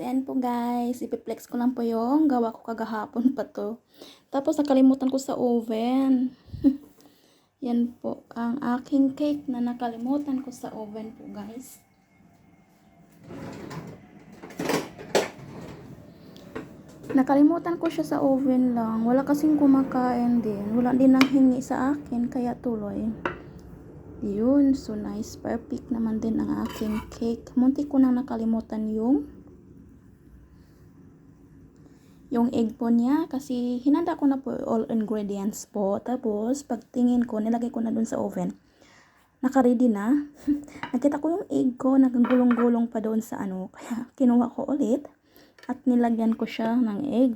Ayan po guys, ipiplex ko lang po yung gawa ko kagahapon pa to. Tapos nakalimutan ko sa oven. Yan po ang aking cake na nakalimutan ko sa oven po guys. Nakalimutan ko siya sa oven lang. Wala kasing kumakain din. Wala din nang hingi sa akin kaya tuloy. Yun, so nice. Perfect naman din ang aking cake. Muntik ko nang nakalimutan yung egg po niya kasi hinanda ko na po all ingredients po. Tapos pagtingin ko, nilagay ko na dun sa oven. Naka-ready na. Nakita ko yung egg ko, nagagulong-gulong pa doon sa ano. Kaya kinuha ko ulit at nilagyan ko siya ng egg.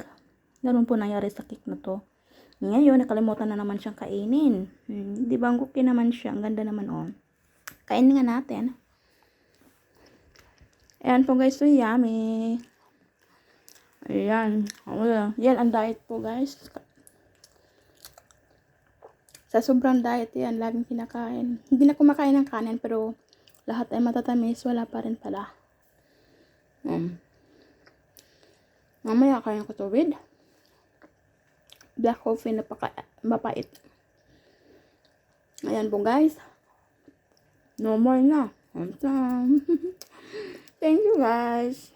Ganun po nangyari sa cake na to. Ngayon, nakalimutan na naman siyang kainin. Di ba, ang cookie naman siya. Ang ganda naman, oh. Kainin nga natin. Ayan po, guys. So, yummy. Ayan. Yan ang diet po, guys. Sa sobrang diet, yan. Laging kinakain. Hindi na kumakain ng kanin, pero lahat ay matatamis. Wala pa rin pala. Mamaya, kain ko to with black coffee na mapait. Ayan po guys. No more na. Thank you guys.